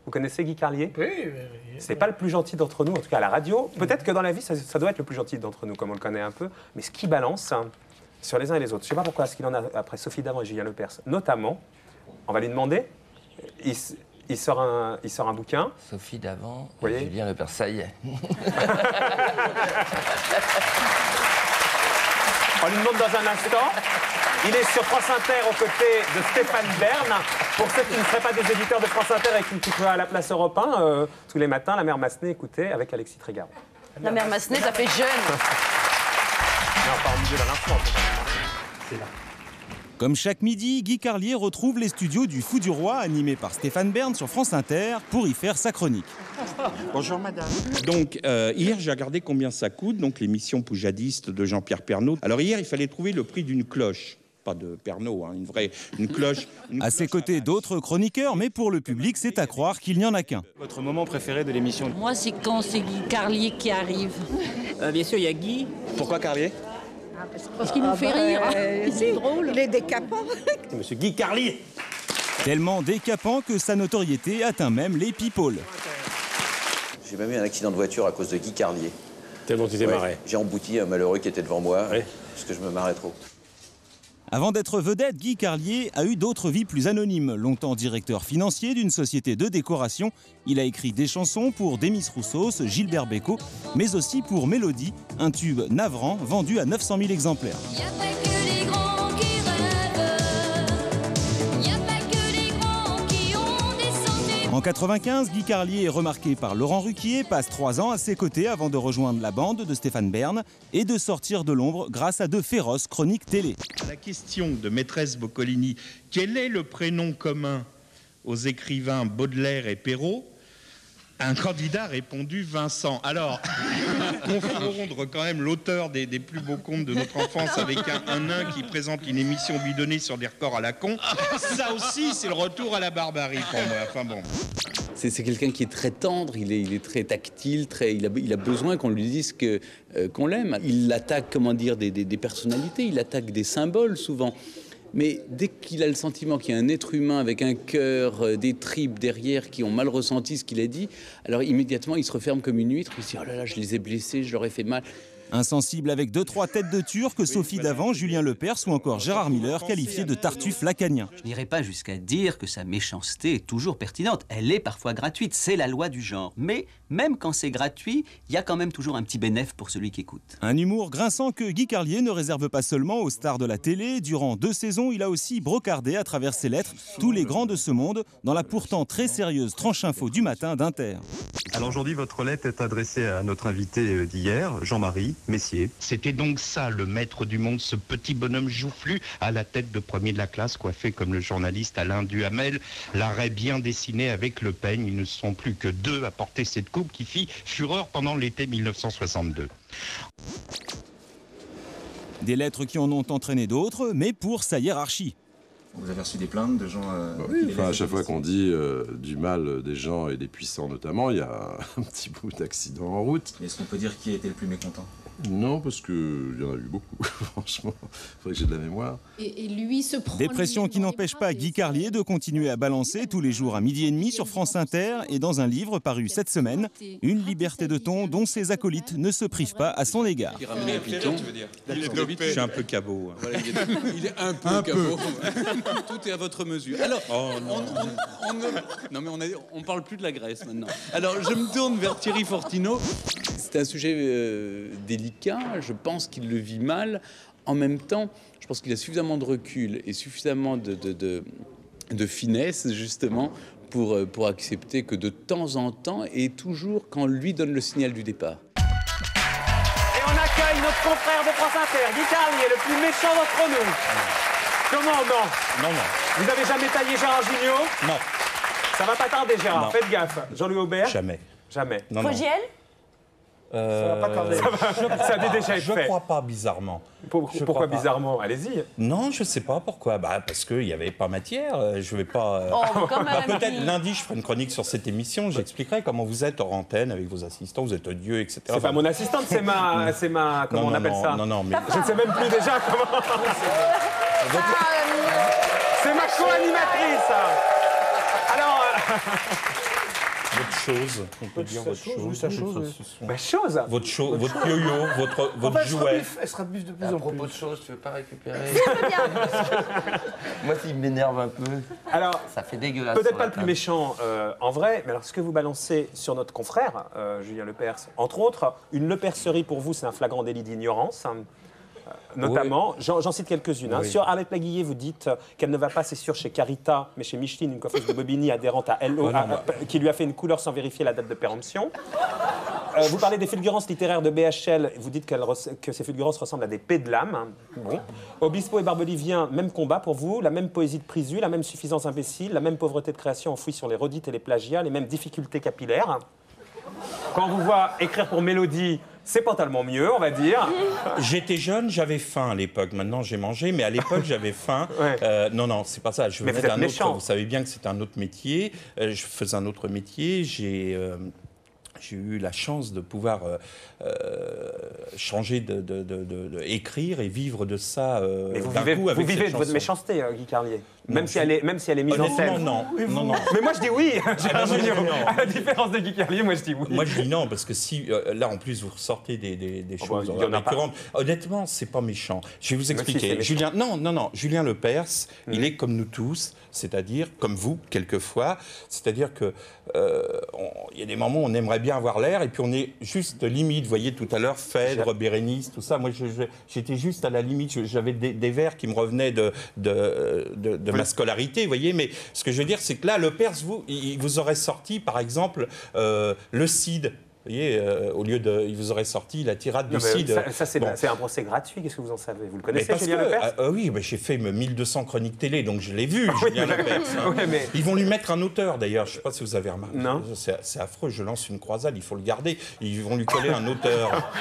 Vous connaissez Guy Carlier? Oui. C'est pas le plus gentil d'entre nous, en tout cas à la radio. Peut-être que dans la vie, ça doit être le plus gentil d'entre nous, comme on le connaît un peu. Mais ce qui balance sur les uns et les autres, je sais pas pourquoi, ce qu'il en a après Sophie Davant et Julien Lepers, notamment, on va lui demander, il sort un bouquin. Sophie Davant, voyez Julien Lepers, ça y est. On lui demande dans un instant. Il est sur France Inter aux côtés de Stéphane Bern. Pour ceux qui ne seraient pas des éditeurs de France Inter et qui écouteraient à la place Europe 1, tous les matins, la mère Massenet écoutait avec Alexis Trégaro. La mère Massenet, ça fait jeune. Non, pas en milieu de l'info. C'est là. Comme chaque midi, Guy Carlier retrouve les studios du Fou du Roi, animé par Stéphane Bern sur France Inter, pour y faire sa chronique. Bonjour madame. Donc hier j'ai regardé combien ça coûte, donc l'émission poujadiste de Jean-Pierre Pernaut. Alors hier il fallait trouver le prix d'une cloche. Pas de Pernaut, hein, une cloche. À ses côtés d'autres chroniqueurs, mais pour le public c'est à croire qu'il n'y en a qu'un. Votre moment préféré de l'émission? Moi c'est quand c'est Guy Carlier qui arrive. Bien sûr il y a Guy. Pourquoi Carlier? Parce qu'il nous fait rire. C'est drôle. Il est décapant. Monsieur Guy Carlier. Tellement décapant que sa notoriété atteint même les people. J'ai même eu un accident de voiture à cause de Guy Carlier. Tellement tu t'es marré. J'ai embouti un malheureux qui était devant moi, parce que je me marrais trop. Avant d'être vedette, Guy Carlier a eu d'autres vies plus anonymes. Longtemps directeur financier d'une société de décoration, il a écrit des chansons pour Demis Roussos, Gilbert Bécaud, mais aussi pour Mélodie, un tube navrant vendu à 900 000 exemplaires. En 95, Guy Carlier est remarqué par Laurent Ruquier, passe 3 ans à ses côtés avant de rejoindre la bande de Stéphane Bern et de sortir de l'ombre grâce à de féroces chroniques télé. À la question de maîtresse Boccolini, quel est le prénom commun aux écrivains Baudelaire et Perrault? Un candidat a répondu Vincent. Alors, confondre quand même l'auteur des plus beaux contes de notre enfance avec un nain qui présente une émission bidonnée sur des records à la con, ça aussi, c'est le retour à la barbarie pour moi. Enfin bon. C'est quelqu'un qui est très tendre, il est très tactile, il a besoin qu'on lui dise qu'on l'aime. Il attaque, comment dire, des personnalités, il attaque des symboles souvent. Mais dès qu'il a le sentiment qu'il y a un être humain avec un cœur, des tripes derrière qui ont mal ressenti ce qu'il a dit, alors immédiatement il se referme comme une huître, il se dit « Oh là là, je les ai blessés, je leur ai fait mal ». Insensible avec 2-3 têtes de Turc, Sophie Davant, Julien Lepers ou encore Gérard Miller, qualifiés de tartuffes lacaniens. Je n'irai pas jusqu'à dire que sa méchanceté est toujours pertinente. Elle est parfois gratuite, c'est la loi du genre. Mais même quand c'est gratuit, il y a quand même toujours un petit bénéfice pour celui qui écoute. Un humour grinçant que Guy Carlier ne réserve pas seulement aux stars de la télé. Durant 2 saisons, il a aussi brocardé à travers ses lettres tous les grands de ce monde dans la pourtant très sérieuse tranche info du matin d'Inter. Alors aujourd'hui, votre lettre est adressée à notre invité d'hier, Jean-Marie Messier. C'était donc ça, le maître du monde, ce petit bonhomme joufflu à la tête de premier de la classe, coiffé comme le journaliste Alain Duhamel, l'arrêt bien dessiné avec le peigne. Ils ne sont plus que 2 à porter cette coupe qui fit fureur pendant l'été 1962. Des lettres qui en ont entraîné d'autres, mais pour sa hiérarchie. Vous avez reçu des plaintes de gens oui, enfin, à chaque fois qu'on dit du mal des gens et des puissants notamment, il y a un petit bout d'accident en route. Est-ce qu'on peut dire qui a été le plus mécontent? Non, parce qu'il y en a eu beaucoup, franchement. Il faudrait que j'ai de la mémoire. Et lui se prend... Des pressions qui n'empêchent pas Guy Carlier de continuer à balancer tous les jours à 12h30 sur France Inter et dans un livre paru cette semaine, une liberté de ton dont ses acolytes ne se privent pas à son égard. Je suis un peu cabot. Voilà, il est un peu cabot. Tout est à votre mesure. Alors, on parle plus de la Grèce maintenant. Alors, je me tourne vers Thierry Fortino. C'est un sujet délicat. Je pense qu'il le vit mal. En même temps, je pense qu'il a suffisamment de recul et suffisamment de finesse, justement, pour accepter que de temps en temps, et toujours quand lui donne le signal du départ. Et on accueille notre confrère de France Inter, Guy Carlier, le plus méchant d'entre nous. Comment non? Non. Vous avez jamais taillé Gérard Jugnot? Non. Ça va pas tarder, Gérard. Non. Faites gaffe. Jean-Louis Aubert? Jamais. Jamais. Fogiel? Ça va pas tarder. Ça a déjà été fait. Je crois pas, bizarrement. Pourquoi bizarrement? Allez-y. Non, je sais pas pourquoi. Parce qu'il n'y avait pas matière. Je vais pas... peut-être lundi, je ferai une chronique sur cette émission. J'expliquerai comment vous êtes hors antenne avec vos assistants. Vous êtes odieux, etc. C'est pas mon assistante, c'est ma... Comment on appelle ça? Non, mais... Je ne sais même plus déjà comment... C'est ma co-animatrice. Alors... Votre chose, on peut dire votre chose. Oui, sa chose. Ma chose. Votre yo-yo, votre jouet. Elle se rabuffe de plus en plus. À propos de choses, tu veux pas récupérer? Moi, s'il m'énerve un peu. Alors, ça fait dégueulasse. Peut-être pas le plus méchant en vrai, mais alors ce que vous balancez sur notre confrère, Julien Lepers, entre autres, une lepercerie pour vous, c'est un flagrant délit d'ignorance. Notamment, j'en cite quelques-unes. Oui. Sur Arlette Laguillet, vous dites qu'elle ne va pas, c'est sûr, chez Carita, mais chez Micheline, une coiffeuse de Bobigny adhérente à LO, qui lui a fait une couleur sans vérifier la date de péremption. Vous parlez des fulgurances littéraires de BHL, vous dites que ces fulgurances ressemblent à des pédlames. Bon. Obispo et Barbelivien, même combat pour vous, la même poésie de Prisu, la même suffisance imbécile, la même pauvreté de création enfouie sur les redites et les plagiats, les mêmes difficultés capillaires. Quand on vous voit écrire pour Mélodie, c'est pas tellement mieux, on va dire. J'étais jeune, j'avais faim à l'époque. Maintenant, j'ai mangé, mais à l'époque, j'avais faim. Ouais. Non, c'est pas ça. Je venais d'un autre. Vous savez bien que c'est un autre métier. Je faisais un autre métier. J'ai eu la chance de pouvoir changer, écrire et vivre de ça. Mais vous vivez de votre méchanceté, Guy Carlier. Même si elle est mise en scène. Non. Mais moi je dis oui. À la différence de Guy Carlier, moi je dis oui. Moi je dis non parce que si là en plus vous ressortez des choses récurrentes. Honnêtement, c'est pas méchant. Je vais vous expliquer. Julien Lepers, il est comme nous tous, c'est-à-dire comme vous quelquefois. C'est-à-dire que il y a des moments où on aimerait bien avoir l'air et puis on est juste limite. Vous voyez tout à l'heure Phèdre, Bérénice, tout ça. Moi j'étais juste à la limite. J'avais des vers qui me revenaient de ma scolarité, vous voyez, mais ce que je veux dire, c'est que là, Lepers, il vous aurait sorti, par exemple, le Cid. Vous voyez, au lieu de... Il vous aurait sorti la tirade du Cid. Ça c'est un procès gratuit, qu'est-ce que vous en savez? Vous le connaissez, Julien Lepers? Oui, j'ai fait 1200 chroniques télé, donc je l'ai vu, Julien Lepers. Ils vont lui mettre un auteur, d'ailleurs, je ne sais pas si vous avez remarqué. Non. C'est affreux, je lance une croisade, il faut le garder. Ils vont lui coller un auteur.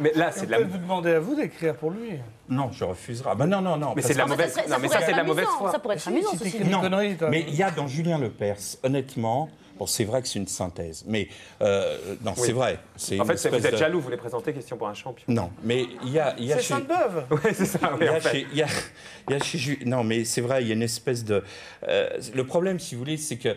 mais là, c'est de la... Vous demandez à vous d'écrire pour lui. Non, je refuserai. Ah ben non. Mais c'est de la mauvaise... Non, mais ça, c'est de la mauvaise foi. Ça pourrait être amusant, ceci. Non, mais il y a dans Julien Lepers, honnêtement... Bon, c'est vrai que c'est une synthèse, mais non, c'est vrai. En fait, vous êtes jaloux, vous les présentez question pour un champion. Non, mais il y a c'est Sainte-Beuve. Oui, c'est ça. Non, mais c'est vrai, il y a une espèce de... le problème, si vous voulez, c'est que...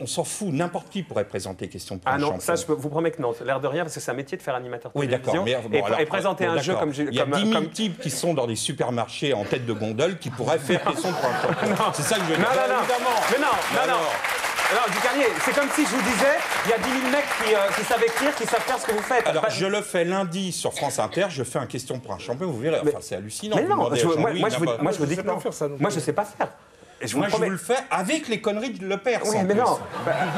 On s'en fout, n'importe qui pourrait présenter question pour un champion. Ah non, ça je vous promets que non, l'air de rien, parce que c'est un métier de faire animateur de télévision. Oui, d'accord. Et présenter un jeu comme... Il y a 10 000 types qui sont dans des supermarchés en tête de gondole qui pourraient faire question pour un champion. C'est ça que je veux dire. Non. Alors, Guy Carlier, c'est comme si je vous disais, il y a 10 000 mecs qui savent écrire, qui savent faire ce que vous faites. Alors, je le fais lundi sur France Inter, je fais un question pour un champion, vous verrez. Enfin, c'est hallucinant. Mais non, moi je vous dis que non. Moi, je ne sais pas faire. Je vous le fais avec les conneries de Lepers. Oui, mais non.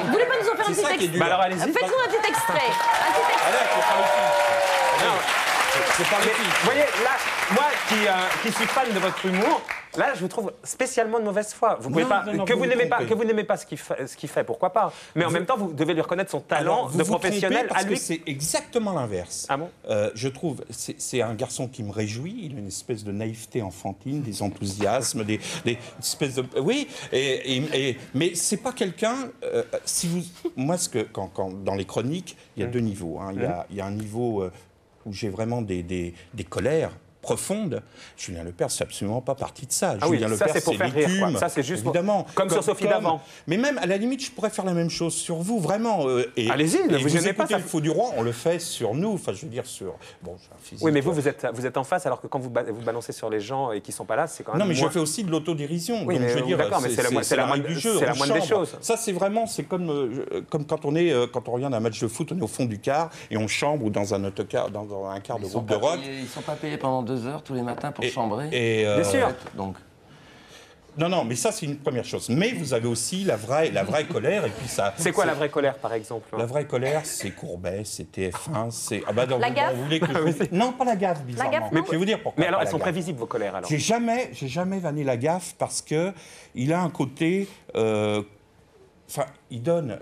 Vous voulez pas nous en faire un petit extrait? Alors, allez-y. Faites-nous un petit extrait. C'est pas le Vous voyez, là, moi qui suis fan de votre humour, là, je vous trouve spécialement de mauvaise foi. Vous pouvez pas, que vous n'aimez pas ce qu'il fait, pourquoi pas. Mais en même temps, vous devez lui reconnaître son talent de professionnel à lui. C'est exactement l'inverse. Ah bon? Je trouve, c'est un garçon qui me réjouit. Il a une espèce de naïveté enfantine, des enthousiasmes, des espèces de... Oui, mais c'est pas quelqu'un... moi, dans les chroniques, il y a deux niveaux. Hein. Il y a un niveau... où j'ai vraiment des colères profondes. Julien Lepers, c'est absolument pas partie de ça. Julien Lepers, c'est pour faire rire. Ça, c'est juste évidemment. Comme sur Sophie d'avant. Mais même, à la limite, je pourrais faire la même chose sur vous, vraiment. Allez-y, ne vous gênez pas. Le Faux du Roi, on le fait sur nous. Enfin, je veux dire, sur... Bon, j'ai un physique... Oui, mais vous êtes en face, alors que quand vous balancez sur les gens et qui sont pas là, c'est quand même... Non, mais je fais aussi de l'autodérision. Oui, donc, je veux dire, d'accord, mais c'est la moindre du jeu. C'est la moindre des choses. Ça, c'est vraiment... C'est comme quand on regarde un match de foot, on est au fond du car et on chambre ou dans un autocar, dans un car de groupe de rock. Ils sont pas payés pendant 2 heures tous les matins pour chambrer. Bien sûr. Donc. Non, mais ça, c'est une première chose. Mais vous avez aussi la vraie colère. Et puis ça. C'est quoi la vraie colère, par exemple? La vraie colère, c'est Courbet, c'est TF1, c'est... La gaffe. Non, pas la gaffe, bizarrement. Mais je vais vous dire pourquoi. Mais alors, elles sont prévisibles, vos colères, alors? J'ai jamais vanné la gaffe parce que il a un côté... Enfin, il donne...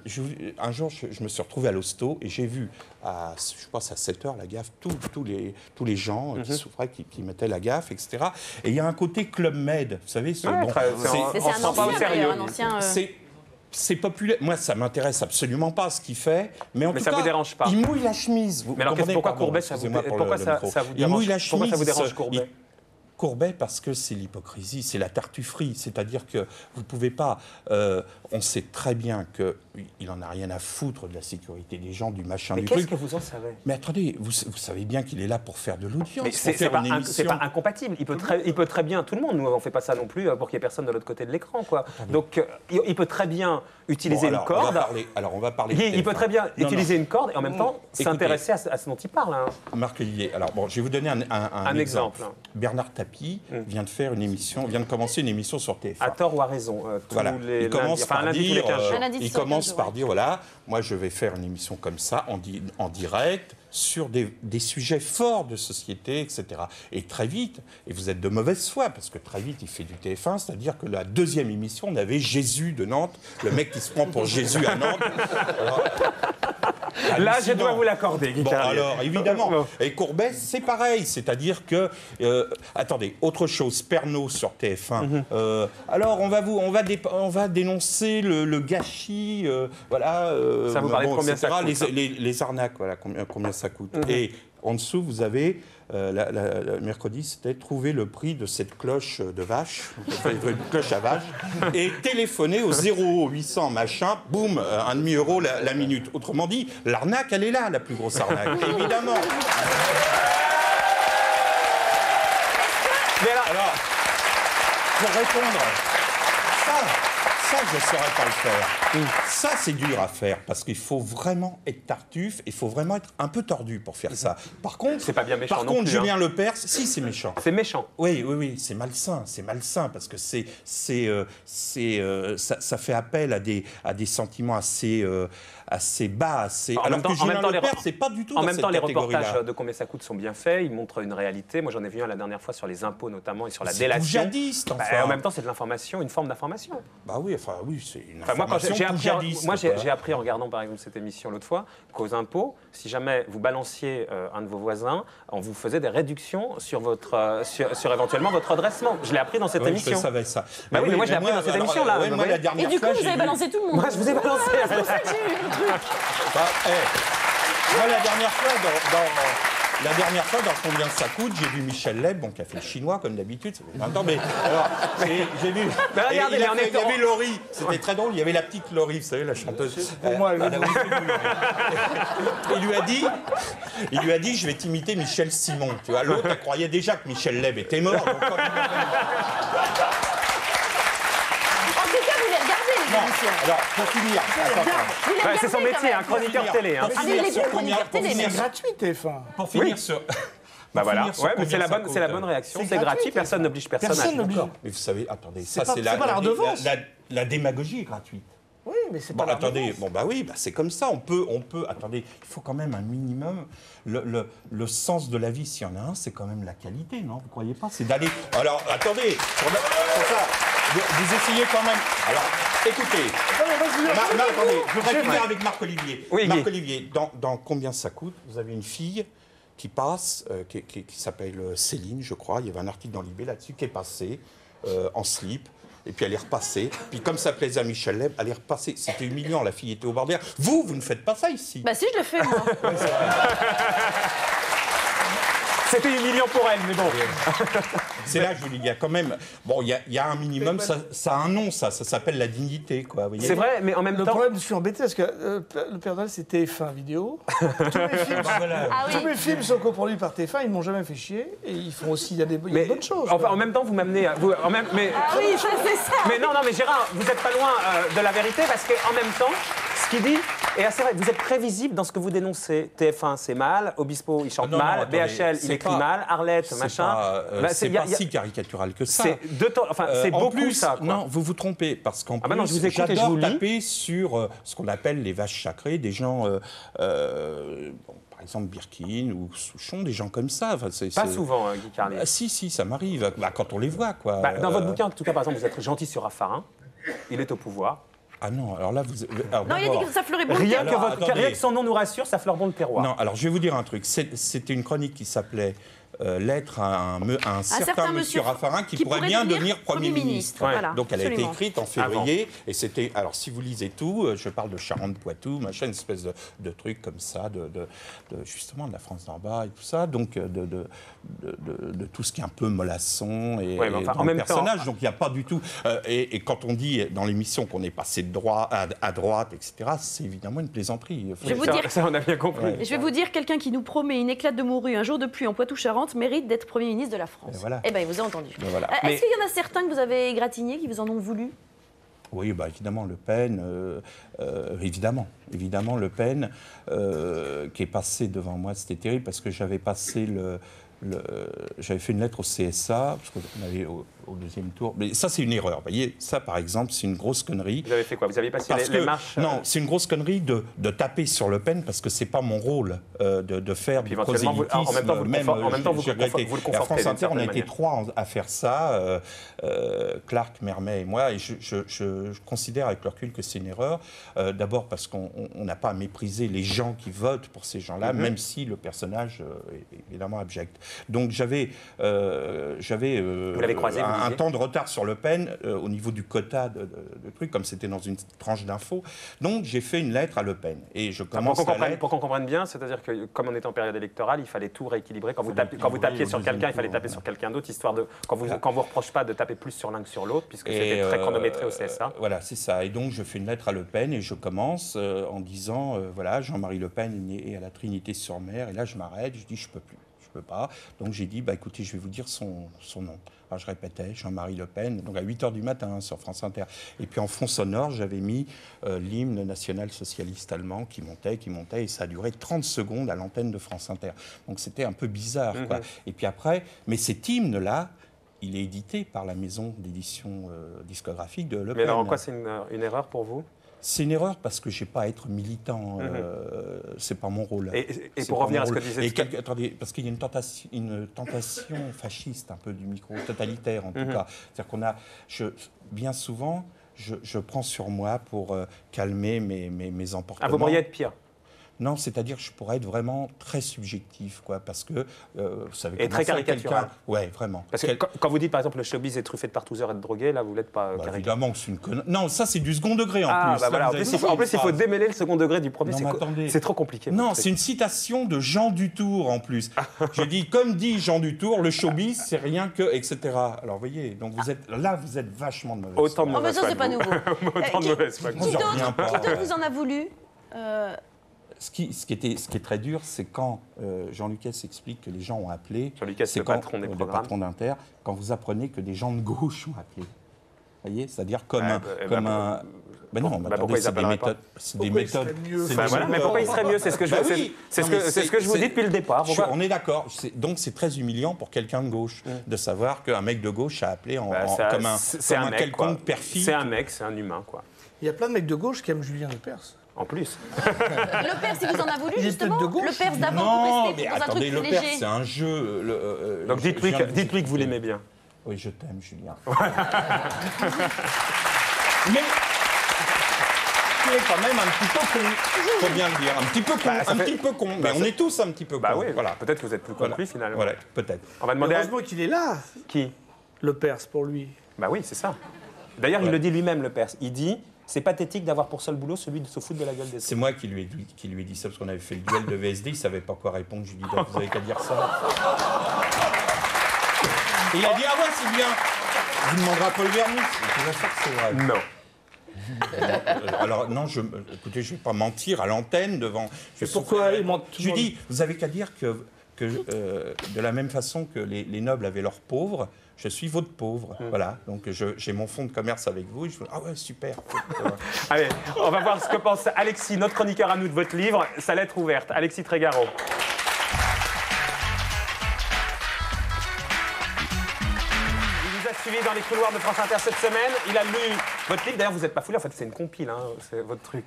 un jour, je me suis retrouvé à l'hosto et j'ai vu, je pense à 7h, la gaffe, tous les gens qui souffraient, qui mettaient la gaffe, etc. Et il y a un côté Club Med, vous savez. C'est un ancien... C'est populaire. Moi, ça m'intéresse absolument pas ce qu'il fait, mais en tout ça cas, vous dérange pas. Il mouille la chemise. Mais alors, pourquoi Courbet, ça vous dérange? Il mouille la chemise. Pourquoi ça vous dérange, Courbet? Courbet, parce que c'est l'hypocrisie, c'est la tartufferie. C'est-à-dire que vous ne pouvez pas... on sait très bien qu'il n'en a rien à foutre de la sécurité des gens, du machin, mais du truc. Mais qu'est-ce que vous en savez? Mais attendez, vous savez bien qu'il est là pour faire de l'audience. Mais c'est pas incompatible. Il peut très bien, tout le monde, nous on ne fait pas ça non plus pour qu'il n'y ait personne de l'autre côté de l'écran, quoi. Donc il peut très bien utiliser une corde. On va parler il peut très bien utiliser une corde et en même temps s'intéresser à ce dont il parle. Hein. Marc Olivier, alors bon, je vais vous donner un exemple. Bernard Tapie vient de commencer une émission sur TF1. À tort ou à raison. Voilà. Il commence par dire, voilà, moi je vais faire une émission comme ça, en direct, sur des sujets forts de société, etc. Et très vite, et vous êtes de mauvaise foi, parce que très vite il fait du TF1, c'est-à-dire que la deuxième émission, on avait Jésus de Nantes, le mec qui se prend pour Jésus à Nantes. Là, je dois vous l'accorder, Guy Carlier. Alors, évidemment. Et Courbet, c'est pareil. C'est-à-dire que... attendez, autre chose. Pernod sur TF1. Alors, on va dénoncer le gâchis, voilà... ça vous parle de combien ça coûte, les arnaques, voilà, combien ça coûte. Et en dessous, vous avez... mercredi, c'était trouver le prix de cette cloche de vache, une cloche à vache, et téléphoner au 0800 machin, boum, un demi-euro la minute. Autrement dit, l'arnaque, elle est là, la plus grosse arnaque, évidemment. Mais alors, pour répondre, ça, je ne saurais pas le faire. Ça, c'est dur à faire, parce qu'il faut vraiment être tartuffe, il faut vraiment être un peu tordu pour faire ça. Par contre, c'est pas bien méchant non plus, Julien hein. Lepers, si, c'est méchant. C'est méchant. Oui, c'est malsain, parce que ça fait appel à des sentiments assez bas, assez... Alors que Julien Lepers, c'est pas du tout dans cette catégorie-là. En même temps, les reportages de Combien ça coûte sont bien faits, ils montrent une réalité. Moi, j'en ai vu un la dernière fois sur les impôts notamment et sur la délation. C'est djihadiste, enfin. En même temps, c'est de l'information, une forme d'information. Bah oui, c'est une information moi, j'ai appris en regardant par exemple cette émission l'autre fois qu'aux impôts, si jamais vous balanciez un de vos voisins, on vous faisait des réductions sur éventuellement votre redressement. Je l'ai appris dans cette émission. Je savais ça. Bah oui, mais moi je l'ai appris dans cette émission là. Et du coup, vous avez balancé tout le monde. Moi, je vous ai balancé. C'est pour ça que j'ai eu le truc. Moi, la dernière fois, dans Combien ça coûte, j'ai vu Michel Leb, qui a fait le chinois, comme d'habitude, ça fait 20 ans, mais alors, j'ai vu... il y avait Laurie, c'était très drôle, il y avait la petite Laurie, vous savez, la chanteuse. Pour moi, il lui a dit, je vais t'imiter Michel Simon, tu vois. L'autre, elle croyait déjà que Michel Leb était mort. Donc, alors, pour finir... C'est son métier, un chroniqueur télé. C'est gratuit, TF1. Pour finir sur... Bah voilà, ouais, mais c'est la bonne réaction, c'est gratuit, personne n'oblige personne à acheter. Mais vous savez, attendez, ça c'est la démagogie est gratuite. Oui, mais c'est pas attendez, c'est comme ça, on peut, attendez, il faut quand même un minimum, le sens de la vie, s'il y en a un, c'est quand même la qualité, non? Vous croyez pas? C'est d'aller, alors, attendez, pour ça, vous essayez quand même, alors, écoutez, attendez, je voudrais finir avec Marc Olivier. Oui, Marc Olivier, dans Combien ça coûte, vous avez une fille qui passe, qui s'appelle Céline, je crois, il y avait un article dans Libé là-dessus, qui est passée en slip, et puis elle est repassée. Puis comme ça plaisait à Michel Leb, elle est repassée. C'était humiliant, la fille était au bord d'air. Vous ne faites pas ça ici. Bah si, je le fais, moi. C'était humiliant pour elle, mais bon. C'est là, Julie, il y a quand même... Bon, il y a un minimum, ça a un nom, ça s'appelle la dignité, quoi. C'est vrai, mais en même temps... Le problème, je suis embêté, parce que le Père Noël, c'est TF1 vidéo. Tous mes films sont coproduits par TF1, ils ne m'ont jamais fait chier. Et ils font aussi, il y a des bonnes choses. Enfin, en même temps, vous m'amenez... Ah oui, ça c'est ça. Mais non, mais Gérard, vous n'êtes pas loin de la vérité, parce qu'en même temps, ce qu'il dit est assez vrai. Vous êtes prévisible dans ce que vous dénoncez. TF1, c'est mal. Obispo, il chante mal. BHL, il écrit mal. Arlette, machin. C'est pas si caricatural que ça. C'est beaucoup plus, ça. Quoi. Non, vous vous trompez, parce qu'en plus, non, j'adore taper sur ce qu'on appelle les vaches sacrées, des gens... par exemple Birkin ou Souchon, des gens comme ça. Enfin, pas souvent, Guy Carlier. Si, ça m'arrive, quand on les voit, quoi. Dans votre bouquin, en tout cas, par exemple, vous êtes gentil sur Raffarin. Il est au pouvoir. Ah non, alors là, vous... non, il a dit que ça fleurait bon rien que son nom nous rassure, ça fleure bon le terroir. Non, alors je vais vous dire un truc. C'était une chronique qui s'appelait lettre à un certain monsieur Raffarin qui pourrait bien devenir Premier ministre. Voilà, donc elle a été absolument. écrite en février, et c'était... Alors si vous lisez tout, je parle de Charente-Poitou, machin, une espèce de truc comme ça, justement de la France d'en bas et tout ça, donc de tout ce qui est un peu mollasson et en même personnage. temps, donc il n'y a pas du tout... et quand on dit dans l'émission qu'on est passé de droite à droite, etc., c'est évidemment une plaisanterie. Je vais vous dire, ça, on a bien compris. Ouais. Je vais vous dire, quelqu'un qui nous promet une éclate de morue un jour de pluie en Poitou-Charentes mérite d'être Premier ministre de la France. Voilà. Eh bien, il vous a entendu. Voilà. Est-ce qu'il y en a certains que vous avez égratignés, qui vous en ont voulu? Oui, bah, évidemment, Le Pen, évidemment, Le Pen, qui est passé devant moi, c'était terrible, parce que j'avais passé j'avais fait une lettre au CSA, parce qu'on avait au deuxième tour. Mais ça, c'est une erreur. Vous voyez, ça, par exemple, c'est une grosse connerie. Vous avez fait quoi? Vous avez passé les marches? Non, c'est une grosse connerie de taper sur Le Pen, parce que c'est pas mon rôle de faire du prosélytisme. En même temps, vous le confortez. À France Inter, on a été 3 à faire ça, Clark, Mermet et moi, et je considère avec le recul que c'est une erreur. D'abord parce qu'on n'a pas à mépriser les gens qui votent pour ces gens-là, même si le personnage est évidemment abject. Donc j'avais un temps de retard sur Le Pen au niveau du quota de trucs, comme c'était dans une tranche d'infos. Donc j'ai fait une lettre à Le Pen. Et je commence pour qu'on comprenne bien, c'est-à-dire que comme on est en période électorale, il fallait tout rééquilibrer. Quand vous tapiez sur quelqu'un, il fallait taper sur quelqu'un d'autre, histoire de... Quand vous reproche pas de taper plus sur l'un que sur l'autre, puisque c'était très chronométré au CSA. Voilà, c'est ça. Et donc je fais une lettre à Le Pen et je commence en disant, voilà, Jean-Marie Le Pen est né à la Trinité-sur-Mer. Et là je m'arrête, je dis, je peux plus. Je peux pas. Donc j'ai dit, bah écoutez, je vais vous dire son nom. Alors je répétais, Jean-Marie Le Pen, donc à 8h du matin sur France Inter. Et puis en fond sonore, j'avais mis l'hymne national-socialiste allemand qui montait, et ça a duré 30 secondes à l'antenne de France Inter. Donc c'était un peu bizarre, quoi. Et puis après, mais cet hymne-là, il est édité par la maison d'édition discographique de Le Pen. Mais alors en quoi c'est une erreur pour vous? C'est une erreur parce que je n'ai pas à être militant, c'est pas mon rôle. Et pour revenir à ce que disait... Attendez, parce qu'il y a une tentation fasciste, un peu du micro-totalitaire en tout cas. C'est-à-dire bien souvent, je prends sur moi pour calmer mes emportements. Ah, vous pourriez être pire? Non, c'est-à-dire que je pourrais être vraiment très subjectif, quoi, parce que vous savez. Et très caricatural. Ouais, vraiment. Parce que quand vous dites par exemple le showbiz est truffé de partouzeurs et de drogués, là vous l'êtes pas. Évidemment, c'est une connerie. Non, ça c'est du second degré en plus. Bah voilà. En plus, il faut démêler le second degré du premier. C'est trop compliqué. Non, c'est une citation de Jean Dutour en plus. Je dis, comme dit Jean Dutour, le showbiz c'est rien que etc. Alors vous voyez, donc vous êtes vachement de mauvaise foi. Autant de mauvaise foi. C'est pas nouveau. Autant de mauvaise foi. Qui d'autre vous en a voulu? Ce qui est très dur, c'est quand Jean Lucas explique que les gens ont appelé. Jean Lucas, c'est le patron d'Inter, quand vous apprenez que des gens de gauche ont appelé. Vous voyez, c'est-à-dire comme un. Ben non, pourquoi c'est des méthodes. C'est des méthodes. Mais pourquoi il serait mieux? C'est ce que je vous dis depuis le départ. On est d'accord. Donc c'est très humiliant pour quelqu'un de gauche de savoir qu'un mec de gauche a appelé comme un quelconque perfide. C'est un mec, c'est un humain, quoi. Il y a plein de mecs de gauche qui aiment Julien Lepers. En plus. Le Pers, il vous en a voulu, justement? Le Pers d'avant, non, mais attendez, le Pers, c'est un jeu. Donc dites-lui que vous l'aimez bien. Oui, je t'aime, Julien. Mais tu es quand même un petit peu con, faut bien le dire. Un petit peu con, un petit peu con. Mais on est tous un petit peu cons. Bah oui, voilà. Peut-être que vous êtes plus con que lui, finalement. Voilà, peut-être. On va demander heureusement qu'il est là. Qui? Le Pers, pour lui. Bah oui, c'est ça. D'ailleurs, il le dit lui-même, le Pers. Il dit... C'est pathétique d'avoir pour seul boulot celui de se foutre de la gueule des autres. C'est moi qui lui ai dit ça, parce qu'on avait fait le duel de VSD, il ne savait pas quoi répondre. Je lui ai dit, vous avez qu'à dire ça. Et il a dit, ah ouais, c'est bien. Vous demanderez à Paul Vermus. C'est vrai. Non. Alors, non, écoutez, je ne vais pas mentir à l'antenne devant... Pourquoi il ment? Je lui dis, vous avez qu'à dire que de la même façon que les nobles avaient leurs pauvres, je suis votre pauvre. Voilà, donc j'ai mon fonds de commerce avec vous. Et je dis, ah ouais, super. Allez, on va voir ce que pense Alexis, notre chroniqueur à nous de votre livre, sa lettre ouverte. Alexis Trégaro. Il vous a suivi dans les couloirs de France Inter cette semaine. Il a lu votre livre. D'ailleurs, vous n'êtes pas foulé. En fait, c'est une compile, hein, c'est votre truc.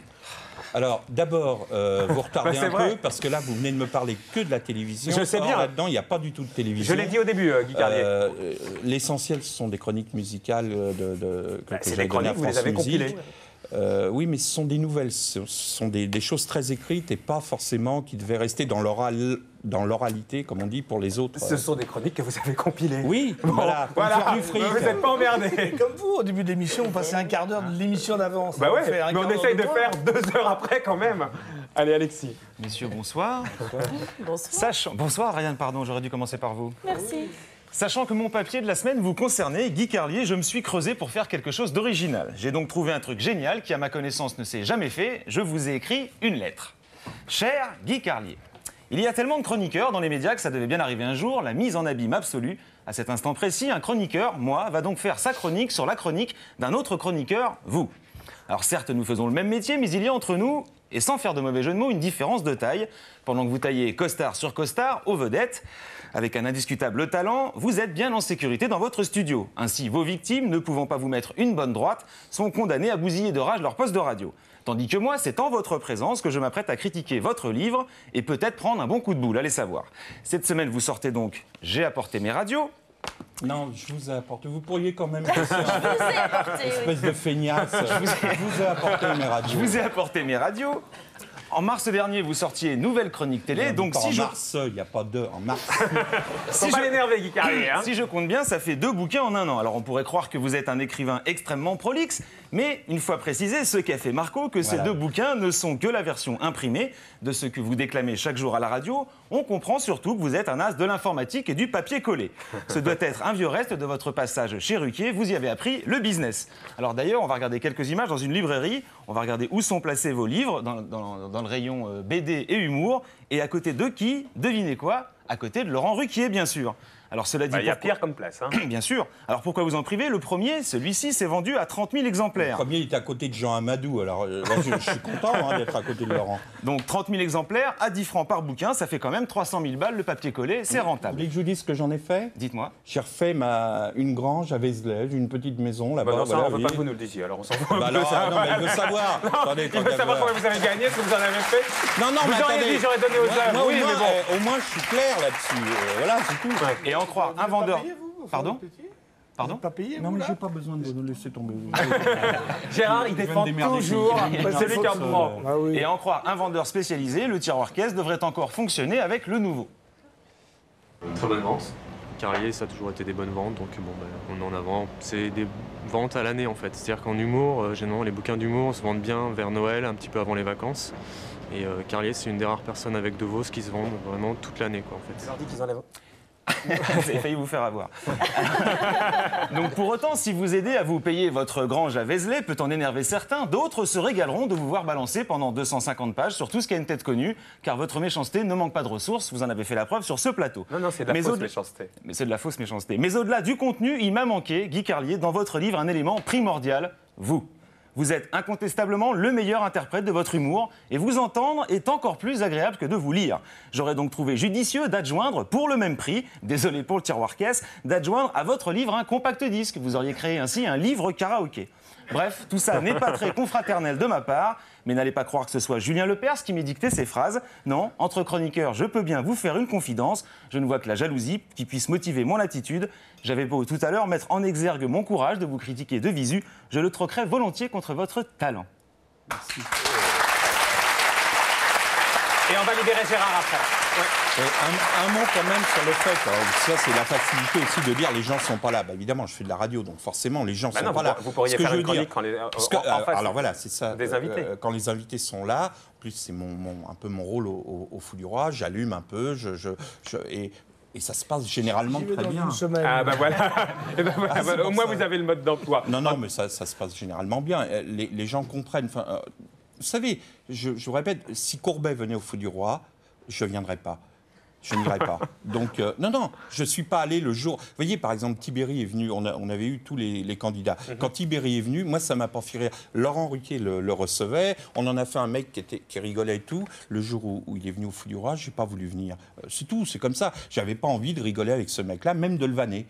Alors, d'abord, vous retardez un peu, parce que là, vous venez de me parler que de la télévision. Je sais bien. Là-dedans, il n'y a pas du tout de télévision. Je l'ai dit au début, Guy Carlier. L'essentiel, ce sont des chroniques musicales que c'est des chroniques, vous les avez compilées. Oui, mais ce sont des nouvelles, ce sont des choses très écrites et pas forcément qui devaient rester dans l'oral dans l'oralité, comme on dit, pour les autres. Ce sont des chroniques que vous avez compilées. Oui, bon, voilà. Vous n'êtes pas emmerdés. Comme vous, au début de l'émission, on passait un quart d'heure de l'émission d'avance. Bah ouais, mais on essaye de faire 2 heures après quand même. Allez, Alexis. Messieurs, bonsoir. Bonsoir. Bonsoir, Ariane, pardon, j'aurais dû commencer par vous. Merci. Sachant que mon papier de la semaine vous concernait, Guy Carlier, je me suis creusé pour faire quelque chose d'original. J'ai donc trouvé un truc génial qui, à ma connaissance, ne s'est jamais fait. Je vous ai écrit une lettre. Cher Guy Carlier, il y a tellement de chroniqueurs dans les médias que ça devait bien arriver un jour, la mise en abîme absolue. À cet instant précis, un chroniqueur, moi, va donc faire sa chronique sur la chronique d'un autre chroniqueur, vous. Alors certes, nous faisons le même métier, mais il y a entre nous, et sans faire de mauvais jeu de mots, une différence de taille. Pendant que vous taillez costard sur costard aux vedettes, avec un indiscutable talent, vous êtes bien en sécurité dans votre studio. Ainsi, vos victimes, ne pouvant pas vous mettre une bonne droite, sont condamnées à bousiller de rage leur poste de radio. Tandis que moi, c'est en votre présence que je m'apprête à critiquer votre livre et peut-être prendre un bon coup de boule, allez savoir. Cette semaine, vous sortez donc « J'ai apporté mes radios ». Non, je vous ai apporté. Vous pourriez quand même laisser une espèce de feignasse. Je vous ai apporté mes radios. Je vous ai apporté mes radios. En mars dernier, vous sortiez Nouvelle Chronique Télé. Donc si en mars, il n'y a pas de... En mars. Si pas l'énerver, Guy Carlier. Hein. Si je compte bien, ça fait 2 bouquins en 1 an. Alors on pourrait croire que vous êtes un écrivain extrêmement prolixe, mais une fois précisé, ce qu'a fait Marco, que ces 2 bouquins ne sont que la version imprimée de ce que vous déclamez chaque jour à la radio, on comprend surtout que vous êtes un as de l'informatique et du papier collé. Ce doit être un vieux reste de votre passage chez Ruquier, vous y avez appris le business. Alors d'ailleurs, on va regarder quelques images dans une librairie, on va regarder où sont placés vos livres, dans le rayon BD et humour, et à côté de qui, devinez quoi? À côté de Laurent Ruquier, bien sûr. Alors cela dit, il y a pire comme place. Hein. Bien sûr. Alors pourquoi vous en privez? Le premier, celui-ci, s'est vendu à 30 000 exemplaires. Le premier, il est à côté de Jean Amadou, alors là, je suis content d'être à côté de Laurent. Donc 30 000 exemplaires, à 10 francs par bouquin, ça fait quand même 300 000 balles, le papier collé, c'est rentable. Vous voulez que je vous dise ce que j'en ai fait? Dites-moi. J'ai refait une grange à Vézelay, une petite maison là-bas. Non, ça, on ne veut pas que vous nous le disiez, alors on s'en fout. Non, mais il veut savoir. Attendez, il veut savoir combien vous avez gagné, ce que vous en avez fait. Non, mais vous auriez dit, j'aurais donné aux œuvres. Oui, mais bon. Au moins, je suis clair là-dessus. Voilà, c'est tout. Et en croire un vendeur... Pardon? Pardon? Pas payé, non, mais j'ai pas besoin de nous laisser tomber. Gérard, il défend toujours celui qui en prend. Et en croire un vendeur spécialisé, le tiroir caisse devrait encore fonctionner avec le nouveau. Très bonne vente. Carlier, ça a toujours été des bonnes ventes, donc bon, on est en avant. C'est des ventes à l'année en fait. C'est-à-dire qu'en humour, généralement les bouquins d'humour se vendent bien vers Noël, un petit peu avant les vacances. Et Carlier, c'est une des rares personnes avec De Vos qui se vendent vraiment toute l'année, quoi, en fait. Vous leur dites qu'ils enlèvent. Vous avez failli vous faire avoir. Donc pour autant, si vous aidez à vous payer votre grange à Vézelay peut en énerver certains, d'autres se régaleront de vous voir balancer pendant 250 pages sur tout ce qui a une tête connue, car votre méchanceté ne manque pas de ressources, vous en avez fait la preuve sur ce plateau. Non, c'est de la fausse méchanceté. Mais c'est de la fausse méchanceté. Mais au-delà du contenu, il m'a manqué, Guy Carlier, dans votre livre, un élément primordial, vous. Vous êtes incontestablement le meilleur interprète de votre humour et vous entendre est encore plus agréable que de vous lire. J'aurais donc trouvé judicieux d'adjoindre, pour le même prix, désolé pour le tiroir caisse, d'adjoindre à votre livre un compact disque. Vous auriez créé ainsi un livre karaoké. Bref, tout ça n'est pas très confraternel de ma part, mais n'allez pas croire que ce soit Julien Lepers qui m'ait dicté ces phrases. Non, entre chroniqueurs, je peux bien vous faire une confidence. Je ne vois que la jalousie qui puisse motiver mon attitude. J'avais beau tout à l'heure mettre en exergue mon courage de vous critiquer de visu, je le troquerai volontiers contre votre talent. Merci. Et on va libérer Gérard après. Ouais. Un mot quand même sur le fait, ça c'est la facilité aussi de dire les gens ne sont pas là. Bah, évidemment, je fais de la radio, donc forcément les gens ne sont pas là. Vous pourriez faire une chronique quand les... alors voilà, c'est ça. Des invités. Quand les invités sont là, en plus c'est un peu mon rôle au Fou du Roi, j'allume un peu, et ça se passe généralement très bien. Ah bah voilà, au moins vous avez le mode d'emploi. Non, mais ça se passe généralement bien. Les gens comprennent. Vous savez, je vous répète, si Courbet venait au Fou du Roi, je ne viendrais pas. Je n'irai pas. Donc, non, je ne suis pas allé le jour... Vous voyez, par exemple, Tibéri est venu, on avait eu tous les candidats. Quand Tibéri est venu, moi, ça m'a pas fait rire. Laurent Ruquier le recevait, on en a fait un mec qui rigolait et tout. Le jour où il est venu au Fou du Roi, je n'ai pas voulu venir. C'est tout, c'est comme ça. Je n'avais pas envie de rigoler avec ce mec-là, même de le vanner.